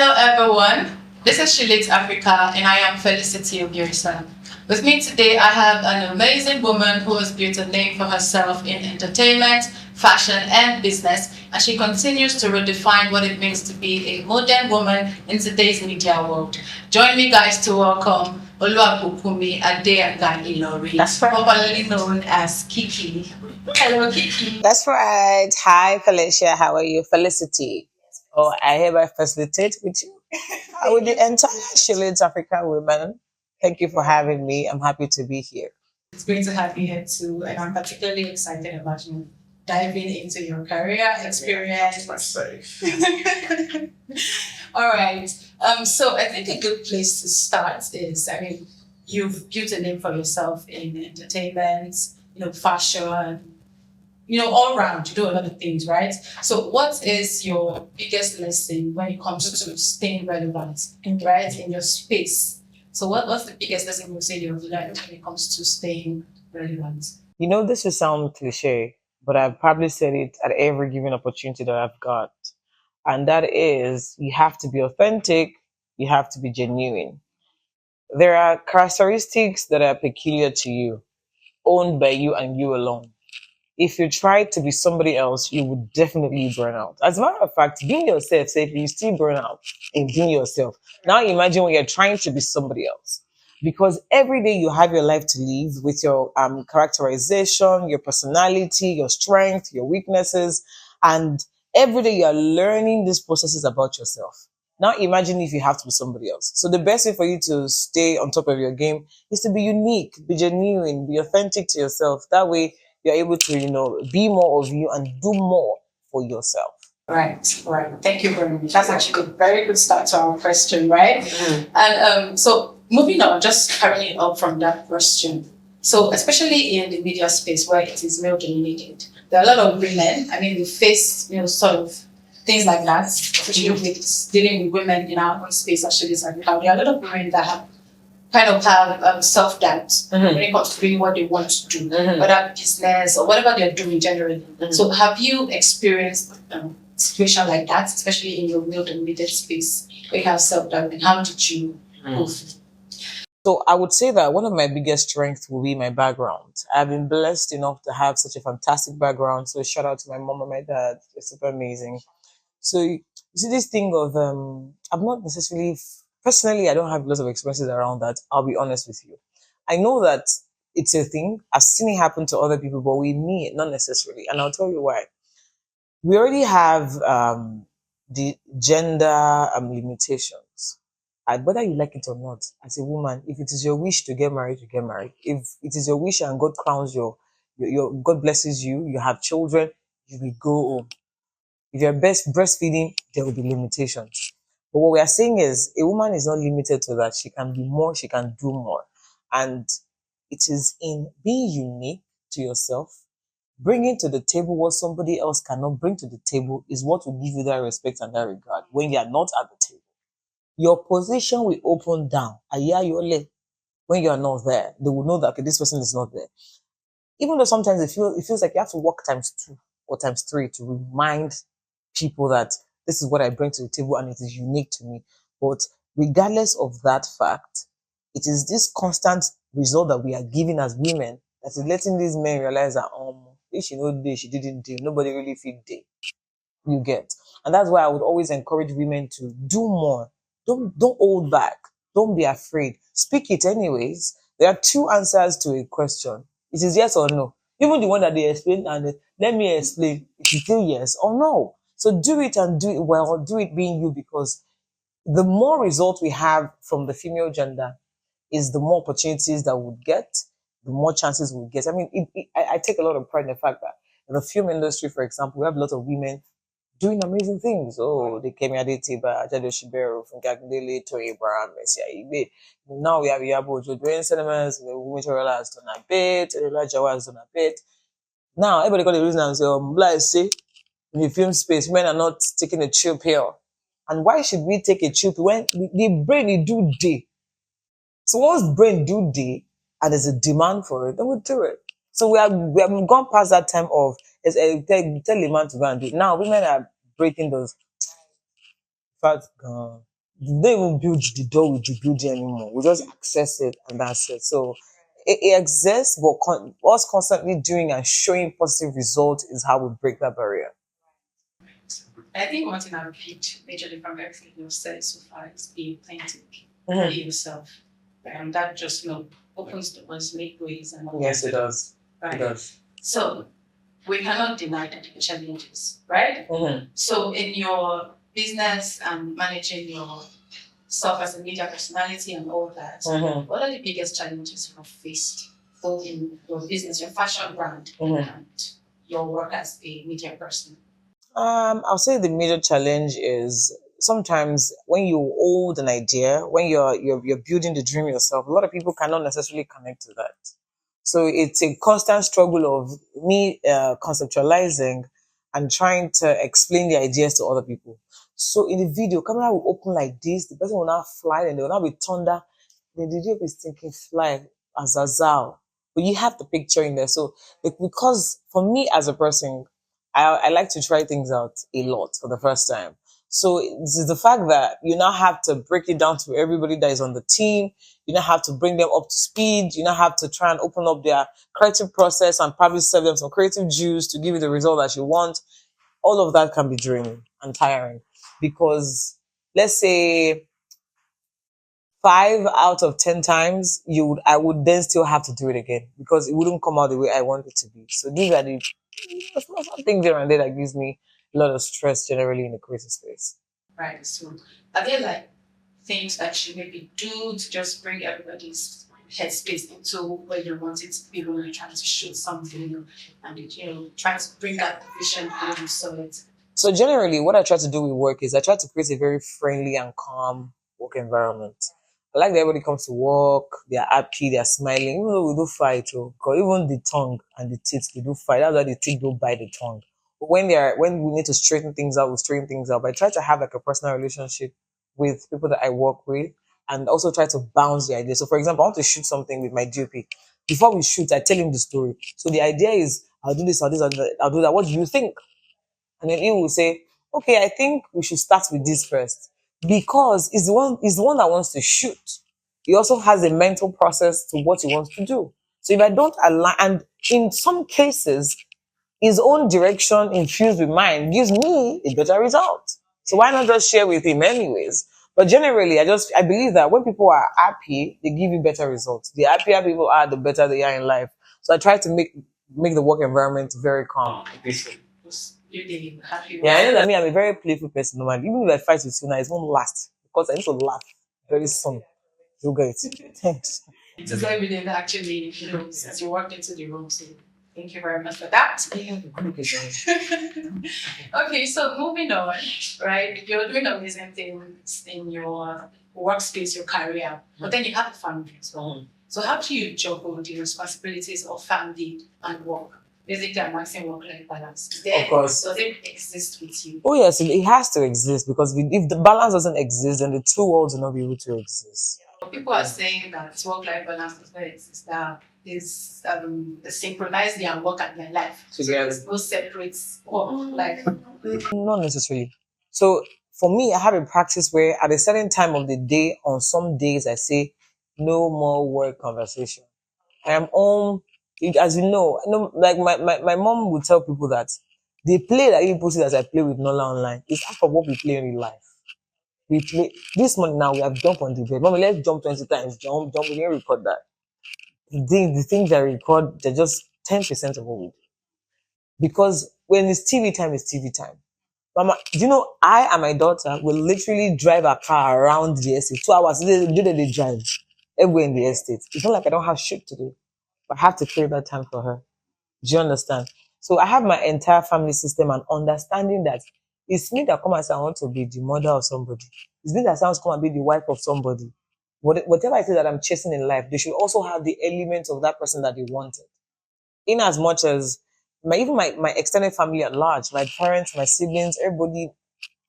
Hello everyone, this is Shilit Africa and I am Felicity Ogirisa. With me today I have an amazing woman who has built a name for herself in entertainment, fashion and business, and she continues to redefine what it means to be a modern woman in today's media world. Join me guys to welcome Oluwabukumi Adeanga Ilori, That's right. popularly known as KIEKIE. Hello KIEKIE. That's right. Hi, Felicia. How are you? Felicity. Oh, I hereby facilitate with you. With the entire Shillings African women. Thank you for having me. I'm happy to be here. It's great to have you here too, and I'm particularly excited about you diving into your career experience. All right. So I think a good place to start is, I mean, you've built a name for yourself in entertainment, fashion, all round. You do a lot of things, right? So what is your biggest lesson when it comes to staying relevant, right, in your space? So what's the biggest lesson you say you've learned when it comes to staying relevant? This will sound cliche, but I've probably said it at every given opportunity that I've got. And that is, you have to be authentic, you have to be genuine. There are characteristics that are peculiar to you, owned by you and you alone. If you try to be somebody else, you would definitely burn out. As a matter of fact, being yourself, say if you still burn out in being yourself. Now imagine when you're trying to be somebody else. Because every day you have your life to live with your characterization, your personality, your strength, your weaknesses, and every day you are learning these processes about yourself. Now imagine if you have to be somebody else. So the best way for you to stay on top of your game is to be unique, be genuine, be authentic to yourself. That way you're able to, be more of you and do more for yourself. Right, right. Thank you very much. That's actually a very good start to our question, right? And so moving on, just carrying it up from that question. So especially in the media space where it is male dominated, there are a lot of women. I mean, we face, sort of things like that, especially with dealing with women in our own space. Actually, it's like how there are a lot of women that have self-doubt when it comes to doing what they want to do, whether business or whatever they're doing generally. So have you experienced a situation like that, especially in your male-dominated space, where you have self-doubt, and how did you go through? So I would say that one of my biggest strengths will be my background. I've been blessed enough to have such a fantastic background. So shout out to my mom and my dad. They're super amazing. So you see this thing of I'm not necessarily personally I don't have lots of experiences around that. I'll be honest with you. I know that it's a thing. I've seen it happen to other people, but with me, not necessarily. And I'll tell you why. We already have the gender limitations. And whether you like it or not, as a woman, if it is your wish to get married, you get married. If it is your wish and God crowns your God blesses you, you have children, you will go home. If you're best breastfeeding, there will be limitations. But what we are saying is a woman is not limited to that. She can be more, she can do more. And it is in being unique to yourself, bringing to the table what somebody else cannot bring to the table is what will give you that respect and that regard when you are not at the table. Your position will open down. When you are not there, they will know that okay, this person is not there. Even though sometimes it feels like you have to work times 2 or times 3 to remind people that this is what I bring to the table and it is unique to me. But regardless of that fact, it is this constant result that we are giving as women that is letting these men realize that if she know day, she didn't do. Nobody really feel day. You get. And that's why I would always encourage women to do more. Don't hold back. Don't be afraid. Speak it anyways. There are 2 answers to a question. It is yes or no. Even the one that they explain and let me explain. It is still yes or no. So do it and do it well. Do it being you because the more results we have from the female gender is the more opportunities that we'll get, the more chances we'll get. I mean, I take a lot of pride in the fact that in the film industry, for example, we have a lot of women doing amazing things. Oh, they came here, they Tiba, Jado Shibero, from Gagdele, to Abraham, Messia Ibe. Now we have Yabo, doing cinemas, the women has done a bit, Elijah has done a bit. Now, everybody got the reason and say, let's say, in the film space, men are not taking a chill pill. And why should we take a chill pill when the brain is do day? So once brain do day and there's a demand for it, then we do it. So we have gone past that time of tell a man to go and do it. Now women are breaking those. fact, they don't even build the door with the building anymore. We just access it and that's it. So it exists, but us constantly doing and showing positive results is how we break that barrier. I think one thing I've picked majorly from everything you've said so far is being authentic, Mhm. be yourself. And that just, opens doors, make ways, and all Yes, that. it does. Right. It does. So we cannot deny that there are challenges, right? So in your business and managing yourself as a media personality and all that, what are the biggest challenges you've faced both in your business, your fashion brand, and your work as a media person? I'll say the major challenge is sometimes when you hold an idea, when you're building the dream yourself, a lot of people cannot necessarily connect to that. So it's a constant struggle of me conceptualizing and trying to explain the ideas to other people. So in the video, camera will open like this, the person will now fly and they will now be thunder. Then the video is thinking fly Azazal. But you have the picture in there. So because for me as a person, I like to try things out a lot for the first time. So it's the fact that you now have to break it down to everybody that is on the team. You now have to bring them up to speed. You now have to try and open up their creative process and probably serve them some creative juice to give you the result that you want. All of that can be draining and tiring because let's say 5 out of 10 times I would then still have to do it again because it wouldn't come out the way I want it to be. So these are the small things here and there that gives me a lot of stress generally in the creative space. Right. So are there like things that you maybe do to just bring everybody's headspace into where you want it to be when you're trying to shoot something and trying to bring that vision home so it. So generally what I try to do with work is I try to create a very friendly and calm work environment. I like that everybody comes to work, they're happy, they're smiling, even though we do fight, because even the tongue and the teeth, they do fight. That's why the teeth don't bite the tongue. But when we need to straighten things out, we straighten things out. But I try to have like a personal relationship with people that I work with and also try to bounce the idea. So for example, I want to shoot something with my DOP. Before we shoot, I tell him the story. So the idea is I'll do this, I'll do this, I'll do that. What do you think? And then he will say, okay, I think we should start with this first. Because he's the one that wants to shoot. He also has a mental process to what he wants to do. So if I don't align, and in some cases, his own direction infused with mine gives me a better result. So why not just share with him anyways? But generally, I believe that when people are happy, they give you better results. The happier people are, the better they are in life. So I try to make the work environment very calm. You did happy. Yeah, I know that me, I'm a very playful person normally. Even if I fight with you now, it won't last because I need to laugh very soon. You get it. Thanks. It's as though we didn't actually, since you walked into the room. So thank you very much for that. Okay, so moving on, right? You're doing amazing things in your workspace, your career, but then you have a family as well. So how do you juggle the responsibilities of family and work? Basically, I'm asking work-life balance. Of course. Does it exist with you? Oh yes, it has to exist because if the balance doesn't exist, then the two worlds will not be able to exist. People are saying that work-life balance does not exist. That is synchronize their work and their life. Together. So there's no separate work life. Not necessarily. So for me, I have a practice where at a certain time of the day, on some days, I say no more work conversation. I am home. As you know, like my mom would tell people that the play that you posted as I play with Nola online is half of what we play in real life. We play this morning now. We have jumped on the bed. Mommy, let's jump 20 times. Jump. We didn't record that. The things that I record, they're just 10% of what we do. Because when it's TV time, it's TV time. Mama, do you know I and my daughter will literally drive a car around the estate 2 hours. They drive everywhere in the estate. It's not like I don't have shit to do. But I have to create that time for her. Do you understand? So I have my entire family system and understanding that it's me that come and say I want to be the mother of somebody. It's me that sounds come and be the wife of somebody. Whatever it is that I'm chasing in life, they should also have the elements of that person that they wanted. In as much as my extended family at large, my parents, my siblings, everybody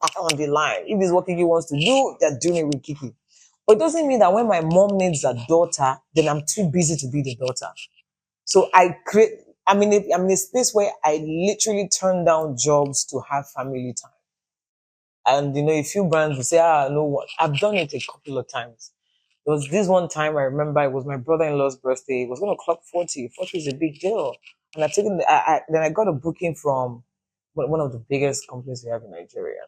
are on the line. If it's what Kiki wants to do, they're doing it with Kiki. But it doesn't mean that when my mom needs a daughter, then I'm too busy to be the daughter. So I'm in a space where I literally turn down jobs to have family time. And a few brands will say, no, what? I've done it a couple of times. There was this one time I remember it was my brother-in-law's birthday. It was going to clock 40. 40 is a big deal. And then I got a booking from one of the biggest companies we have in Nigeria.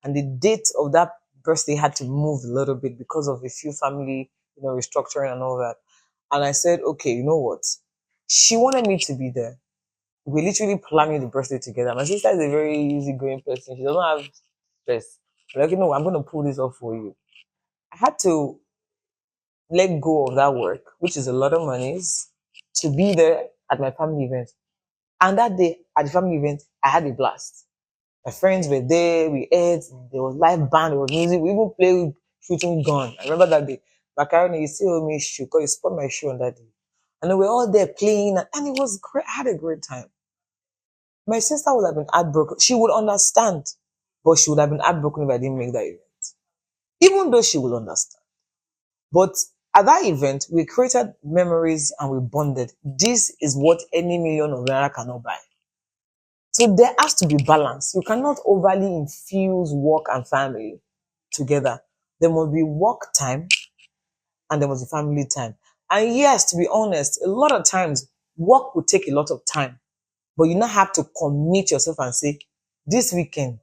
And the date of that birthday had to move a little bit because of a few family, restructuring and all that. And I said, okay, you know what? She wanted me to be there. We literally planning the birthday together. My sister is a very easygoing person. She doesn't have stress. Like, I'm going to pull this off for you. I had to let go of that work, which is a lot of monies, to be there at my family event. And that day at the family event, I had a blast. My friends were there, we ate, there was live band, there was music, we even played shooting gun. I remember that day. Macaroni, you still owe me shoe, because you spoiled my shoe on that day. And then we were all there playing, and it was great. I had a great time. My sister would have been heartbroken. She would understand, but she would have been heartbroken if I didn't make that event. Even though she would understand. But at that event, we created memories and we bonded. This is what any million of naira cannot buy. So there has to be balance. You cannot overly infuse work and family together. There must be work time and there must be family time. And yes, to be honest, a lot of times work will take a lot of time, but you now have to commit yourself and say, this weekend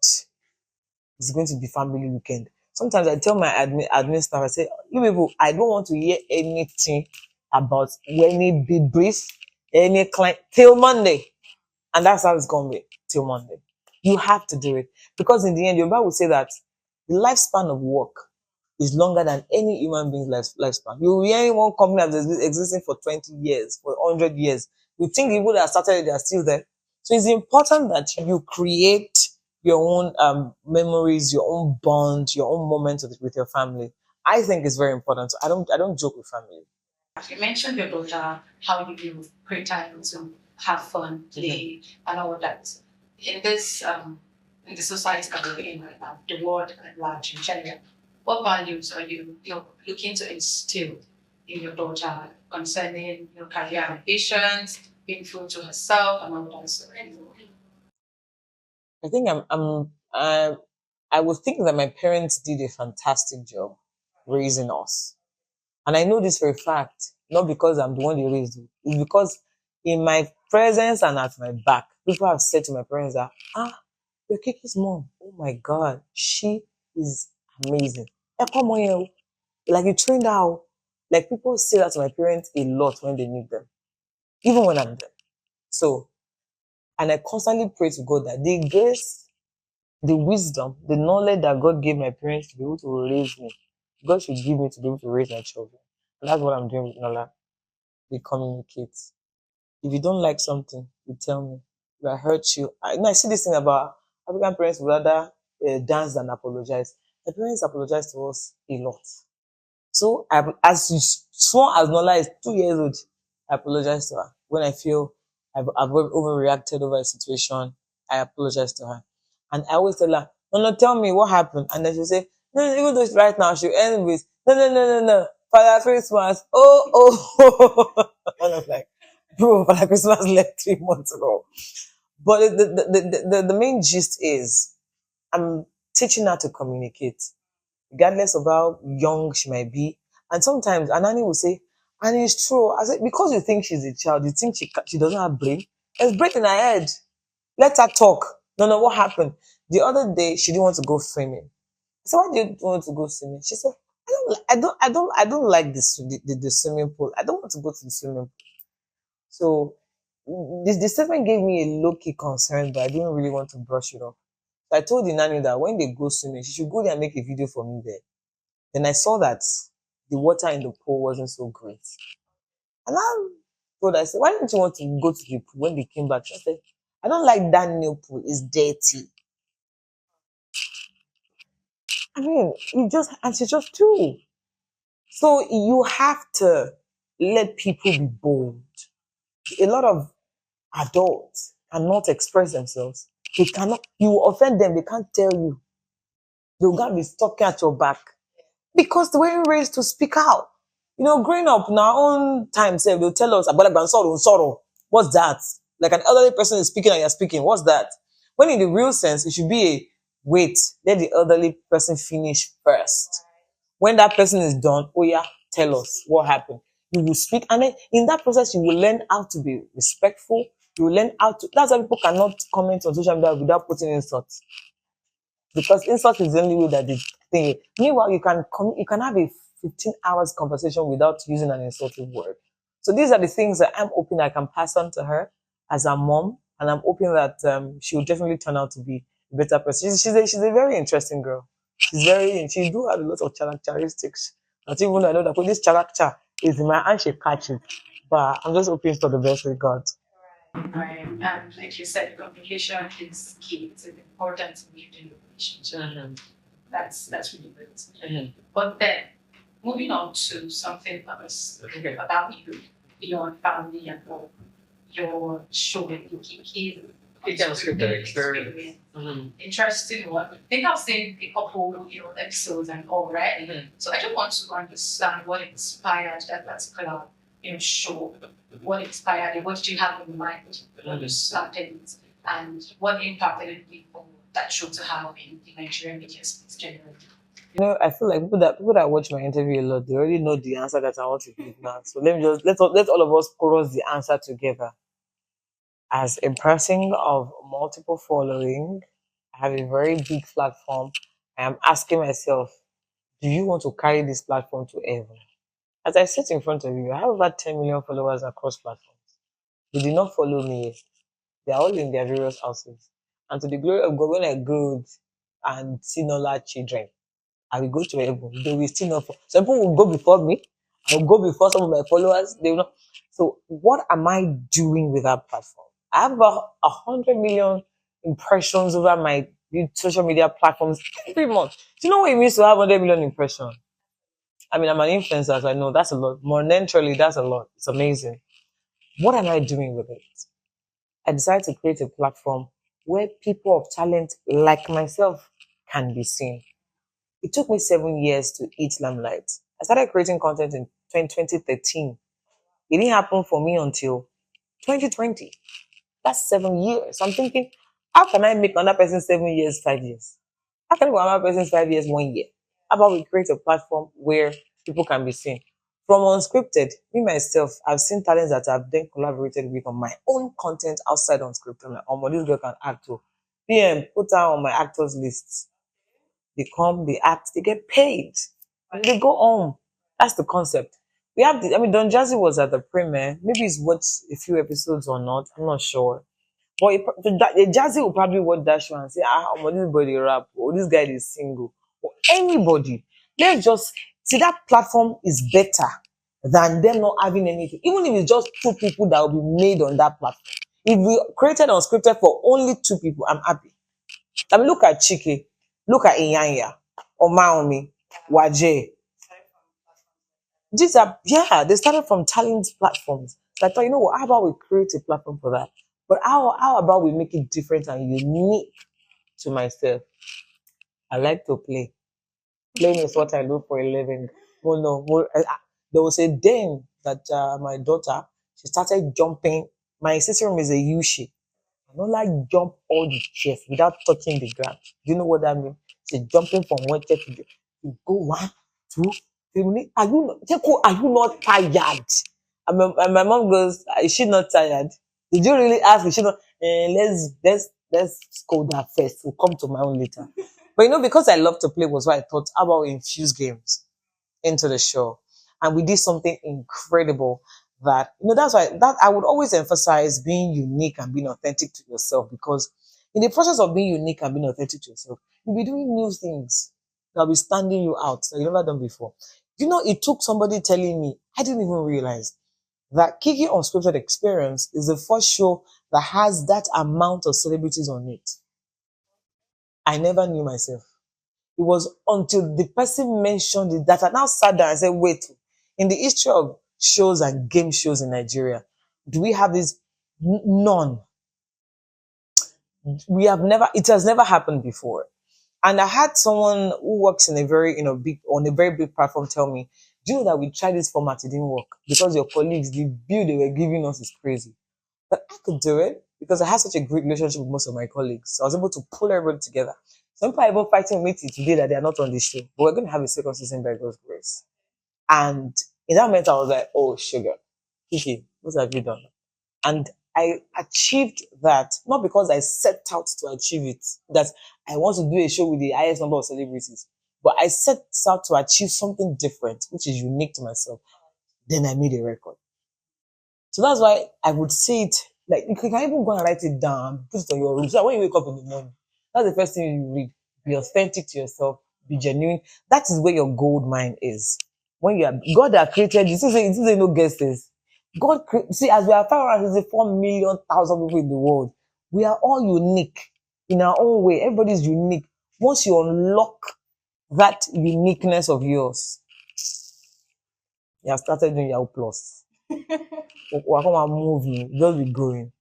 is going to be family weekend. Sometimes I tell my admin staff, I say, you people, I don't want to hear anything about any big brief, any client till Monday. And that's how it's going to be till Monday. You have to do it. Because in the end, your Bible will say that the lifespan of work is longer than any human being's lifespan. You will hear one company that's existing for 20 years, for 100 years. You think the people that started it, they are still there. So it's important that you create your own memories, your own bond, your own moments with your family. I think it's very important. So I don't joke with family. You mentioned your daughter, how you use free time to have fun, play, and all that. In this, in the society that we're in right now, the world at large in general, what values are you're looking to instill in your daughter concerning your career ambitions, being true to herself, and all that? So, I think I was thinking that my parents did a fantastic job raising us. And I know this for a fact, not because I'm the one they raised you. It's because in my presence and at my back, people have said to my parents that, your Kiki's mom, oh my God, she is amazing. Come on here. Like you trained her out. Like people say that to my parents a lot when they need them, even when I'm there. So, and I constantly pray to God that the grace, the wisdom, the knowledge that God gave my parents to be able to raise me, God should give me to be able to raise my children. And that's what I'm doing with Nola. We communicate. If you don't like something, you tell me. If I hurt you, I see this thing about African parents would rather dance than apologize. My parents apologize to us a lot. So, as small as Nola is 2 years old, I apologize to her. When I feel I've overreacted over a situation, I apologize to her. And I always tell her, no, no, tell me what happened. And then she'll say, no, no, even though it's right now, she'll end with, no, no, no, no, no, Father Christmas, oh. And I'm like, bro, Father Christmas left 3 months ago. But the main gist is, I'm teaching her to communicate regardless of how young she might be. And sometimes Anani will say, and it's true. I said, because you think she's a child, you think she doesn't have brain. There's brain in her head. Let her talk. No, no, what happened? The other day, she didn't want to go swimming. I said, why do you want to go swimming? She said, I don't like the swimming pool. I don't want to go to the swimming pool. So the statement gave me a low key concern, but I didn't really want to brush it off. So I told the nanny that when they go swimming, she should go there and make a video for me there. Then I saw that the water in the pool wasn't so great. And I said, why don't you want to go to the pool? When they came back, she said, I don't like that new pool. It's dirty. I mean, and she's just two. So you have to let people be bold. A lot of adults cannot express themselves. They cannot, you offend them, they can't tell you. They're going to be talking at your back. Because they weren't raised to speak out. Growing up in our own time, they'll tell us, sorrow. What's that? Like an elderly person is speaking and you're speaking. What's that? When in the real sense, it should be Wait, let the elderly person finish first. When that person is done, oh yeah, tell us what happened. You will speak, and then in that process, you will learn how to be respectful. You will learn how to. That's why people cannot comment on social media without putting insults, because insult is the only way that they think. Meanwhile, you can have a 15 hours conversation without using an insulting word. So these are the things that I'm hoping I can pass on to her as a mom, and I'm hoping that she will definitely turn out to be a better person. She's a very interesting girl. She do have a lot of characteristics. Not even I know that this character is in my hand, she catches. But I'm just hoping for the best with God. Right. And like you said, communication is key. It's important to build in a relationship. That's really good. But then, moving on to something else about you, beyond family and your show, your Kiki Unscripted Experience. Interesting one. I think I've seen a couple, episodes and all, right? So I just want to understand what inspired that particular, show. What inspired it? What did you have in mind when you started it? And what impact did it for that show to have in the Nigerian media space generally? I feel like people that watch my interview a lot, they already know the answer that I want to give now. So let all of us chorus the answer together. As a person of multiple following, I have a very big platform. I am asking myself, do you want to carry this platform to heaven? As I sit in front of you, I have over 10 million followers across platforms. They did not follow me yet. They are all in their various houses. And to the glory of God, when I grow old and see no large children, I will go to heaven. They will still not. Some people will go before me. I will go before some of my followers. They will not. So, what am I doing with that platform? I have about 100 million impressions over my social media platforms every month. Do you know what it means to have 100 million impressions? I mean, I'm an influencer, so I know that's a lot. Monetarily, that's a lot. It's amazing. What am I doing with it? I decided to create a platform where people of talent like myself can be seen. It took me 7 years to hit limelight. I started creating content in 2013. It didn't happen for me until 2020. That's 7 years. I'm thinking, how can I make another person 7 years, 5 years? How can I make another person's 5 years, 1 year? How about we create a platform where people can be seen? From Unscripted, me myself, I've seen talents that I've then collaborated with on my own content outside Unscripted. I'm like, oh, this girl can act too. PM, put her on my actors list. They come, they act, they get paid. And they go home. That's the concept. Don Jazzy was at the premiere. Maybe he's watched a few episodes or not. I'm not sure. But the Jazzy will probably watch that show and say, this body rap, or this guy is single, or anybody. Let's just see that platform is better than them not having anything. Even if it's just two people that will be made on that platform. If we created Unscripted for only two people, I'm happy. I mean, look at Chike, look at Inyanya, Omaomi, Waje. They started from talent platforms. So I thought, you know what, how about we create a platform for that? But how about we make it different and unique to myself? I like to play. Playing is what I do for a living. Well, no, there was a day that my daughter, she started jumping. My sister room is a U shape. I don't like jump all the chairs without touching the ground. Do you know what that means? She's jumping from one chair to the you go 1, 2, 3 minutes. Are you not tired? And my mom goes, is she not tired? Did you really ask? Is she not? Let's scold her first. We'll come to my own later. But because I love to play was why I thought, how about we infuse games into the show? And we did something incredible that, that's why that I would always emphasize being unique and being authentic to yourself, because in the process of being unique and being authentic to yourself, you'll be doing new things that'll be standing you out that you've never done before. It took somebody telling me, I didn't even realize that KIEKIE Unscripted Experience is the first show that has that amount of celebrities on it. I never knew myself. It was until the person mentioned it that I now sat down and said, wait, in the history of shows and game shows in Nigeria, do we have this? None. It has never happened before. And I had someone who works in a very, on a very big platform tell me, do you know that we tried this format, it didn't work because your colleagues, the bill they were giving us is crazy. But I could do it because I had such a great relationship with most of my colleagues. So I was able to pull everybody together. Some people are even fighting with it today that they are not on the show. But we're going to have a second season by God's grace. And in that moment, I was like, oh, sugar. Kiki, what have you done? And I achieved that, not because I set out to achieve it, that I want to do a show with the highest number of celebrities, but I set out to achieve something different, which is unique to myself. Then I made a record. So that's why I would say it, like, you can even go and write it down, put it on your room. So that when you wake up in the morning, that's the first thing you read. Be authentic to yourself, be genuine. That is where your gold mine is. When you are, God that created you, this is no guesses. See, as we are 564,000,000 people in the world, we are all unique in our own way. Everybody's unique. Once you unlock that uniqueness of yours, you have started doing your plus. We're going to move you, just be growing.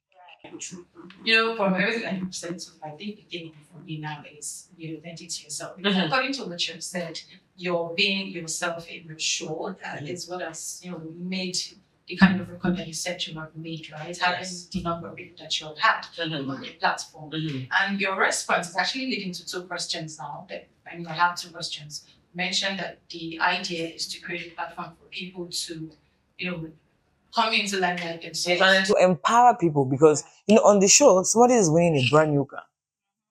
From everything you've said, so I think the thing for me now is you're authentic to yourself. According to what you've said, you're being yourself in your show. That is what has, made the kind of record that you said you have made, right? Having the number of people that you have had on the platform. And your response is actually leading to two questions now. I have two questions. You mentioned that the idea is to create a platform for people to, come into limelight and to empower people, because on the show somebody is winning a brand new car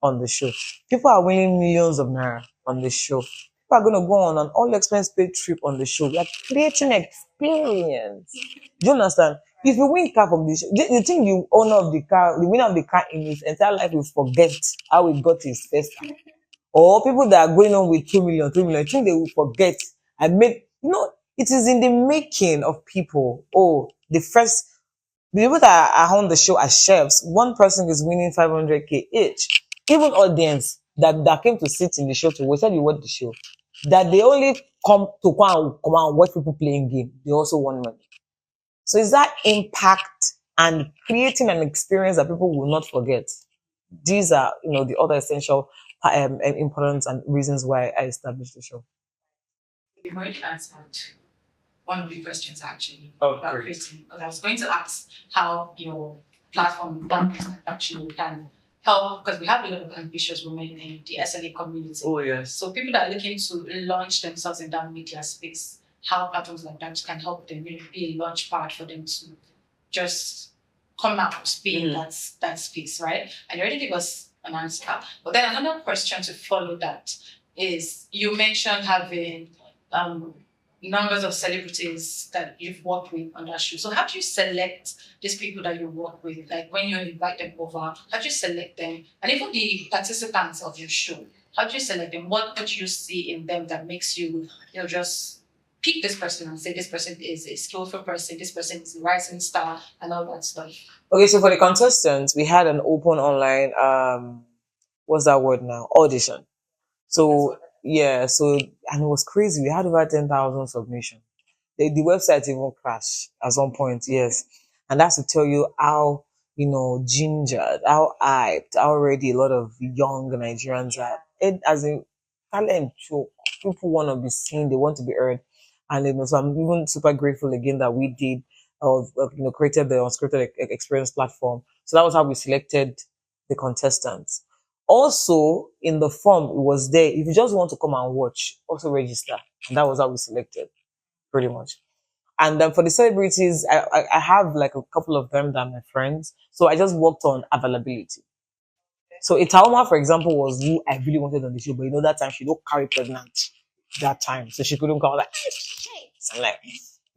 on the show. People are winning millions of naira on the show. People are going to go on an all expense paid trip on the show. We are creating experience. Do you understand? If you win car from the show, the thing the owner of the car, the winner of the car in his entire life will forget how he got his first car. Or people that are going on with 2 million, 3 million, I think they will forget. It is in the making of people. Oh, the people that are on the show as chefs, one person is winning 500K each. Even audience that came to sit in the show to watch, said you watch the show, that they only come and watch people playing game. They also want money. So it's that impact and creating an experience that people will not forget. These are, the other essential importance and reasons why I established the show. You've already answered one of the questions actually. Oh, about creating. I was going to ask how your platform actually can help, because we have a lot of ambitious women in the SLA community. Oh yes. So people that are looking to launch themselves in that media space, how platforms like that can help them be a launch pad for them to just come out, be in that space, right? And you already gave us an answer. But then another question to follow that is, you mentioned having numbers of celebrities that you've worked with on that show. So how do you select these people that you work with? Like when you invite them over, how do you select them? And even the participants of your show, how do you select them? What do you see in them that makes you, just pick this person and say this person is a skillful person, this person is a rising star, and all that stuff? Okay, so for the contestants, we had an open online, what's that word now? Audition. So, and it was crazy. We had over 10,000 submissions. The website even crashed at some point, yes. And that's to tell you how, gingered, how hyped, how ready a lot of young Nigerians are. It, as a talent show, people want to be seen, they want to be heard. And, so I'm even super grateful again that we did, created the Unscripted Experience platform. So that was how we selected the contestants. Also, in the form, it was there. If you just want to come and watch, also register. And that was how we selected, pretty much. And then for the celebrities, I have like a couple of them that are my friends. So I just worked on availability. So Itaoma, for example, was who I really wanted on the show. But that time she don't carry pregnant that time. So she couldn't come. Like, I'm like,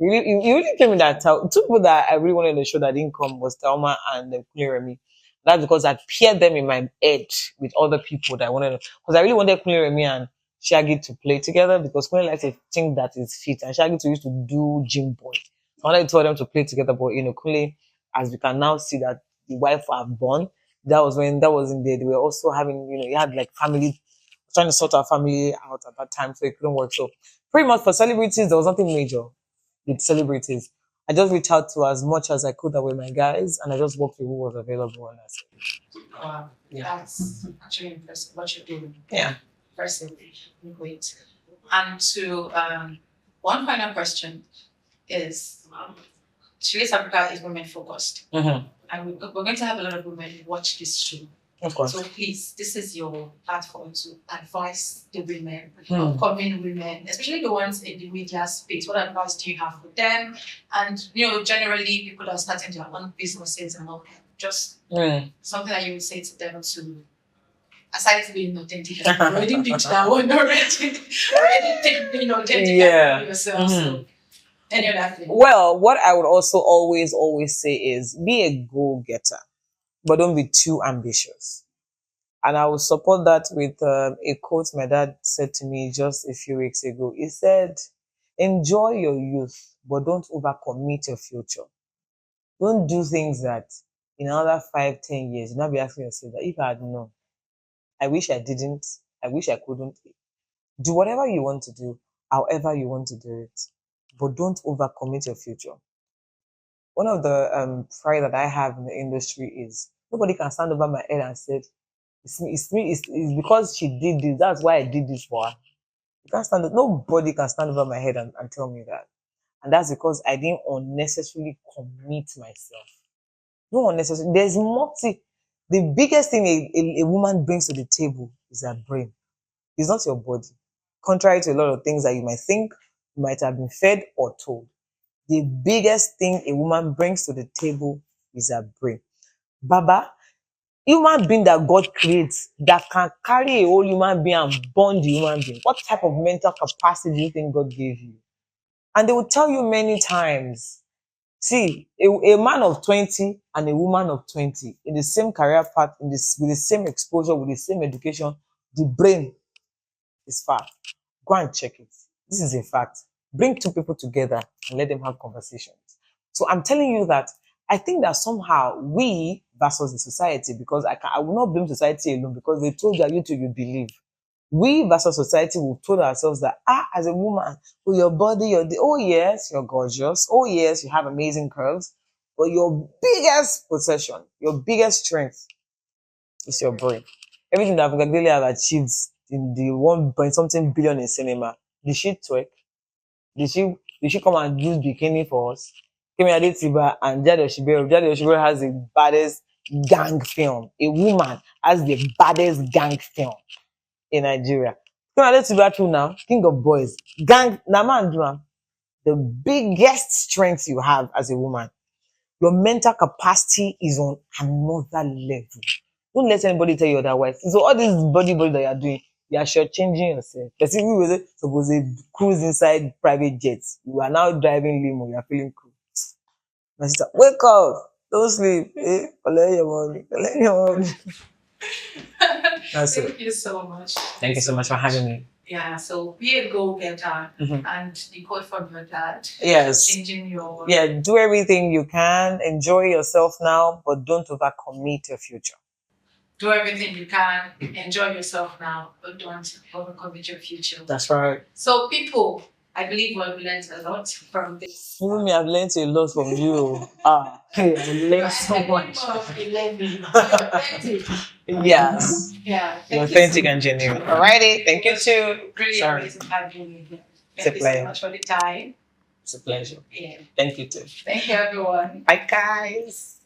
you really came in that two people that I really wanted on the show that didn't come was Taoma and Kunle. That's because I paired them in my head with other people that I wanted, because I really wanted Kunle and Shaggy to play together, because Kunle likes to think that is fit and Shaggy used to do gym boy. So I wanted to tell them to play together, but Kunle, as we can now see that the wife have born, that was in there. They were also having, he had like family, trying to sort our family out at that time, so it couldn't work. So pretty much for celebrities, there was nothing major with celebrities. I just reached out to as much as I could that were my guys, and I just worked with who was available. And that's it. Wow, that's actually impressive what you're doing. Yeah. Impressive. Great. And to one final question is, Chili's Africa is women focused. And we're going to have a lot of women watch this show. Of course. So please, this is your platform to advise the women, upcoming women, especially the ones in the media space. What advice do you have for them? And generally people are starting their own businesses and all. Just something that you would say to them to, aside from being authentic, you already picked that one already. Already being authentic yourself. So any other thing? Well, what I would also always say is be a go-getter, but don't be too ambitious. And I will support that with a quote my dad said to me just a few weeks ago. He said, enjoy your youth, but don't overcommit your future. Don't do things that in another 5, 10 years, you'll not be asking yourself that if I had known, I wish I didn't, I wish I couldn't. Do whatever you want to do, however you want to do it, but don't overcommit your future. One of the pride that I have in the industry is nobody can stand over my head and say, it's because she did this. That's why I did this for her. You can't stand. Nobody can stand over my head and tell me that. And that's because I didn't unnecessarily commit myself. No unnecessarily. There's multi. The biggest thing a woman brings to the table is her brain. It's not your body. Contrary to a lot of things that you might think, you might have been fed or told. The biggest thing a woman brings to the table is her brain. Baba, human being that God creates that can carry a whole human being and bond the human being. What type of mental capacity do you think God gave you? And they will tell you many times. See, a man of 20 and a woman of 20 in the same career path, with the same exposure, with the same education, the brain is far. Go and check it. This is a fact. Bring two people together and let them have conversations. So I'm telling you that I think that somehow we versus the society, because I will not blame society alone because they told you to you believe. We versus society, we've told ourselves that, as a woman, with your body, oh yes, you're gorgeous. Oh yes, you have amazing curves. But your biggest possession, your biggest strength is your brain. Everything that Abigail have achieved in the 1 point something billion in cinema, did she twerk? Did she come and use bikini for us? Kemi Adetiba and Jade Oshibero. Jade Oshibero has the baddest gang film. A woman has the baddest gang film in Nigeria. Kemi Adetiba too now, king of boys. Gang, Namandua. The biggest strength you have as a woman, your mental capacity is on another level. Don't let anybody tell you otherwise. So all this body that you're doing, you are shortchanging yourself. Because if you were supposed to cruise inside private jets, you are now driving limo, you are feeling cool. My sister, wake up, don't sleep. Collect your money, collect your money. That's it. Thank you so much. Thank you so much for having me. Yeah, so be a go-getter and the code from your dad. Yes. Changing your... Yeah, do everything you can. Enjoy yourself now, but don't overcommit your future. Do everything you can. Enjoy yourself now, but don't overcommit your future. That's right. So people, I believe we've learned a lot from this. Even me, I've learned a lot from you. Hey, I learned so much. Yes. Yeah. Authentic and genuine. Alrighty. Thank you too. Really amazing having you here. It's a Thank you pleasure. so much for the time. It's a pleasure. Yeah. Thank you too. Thank you, everyone. Bye, guys.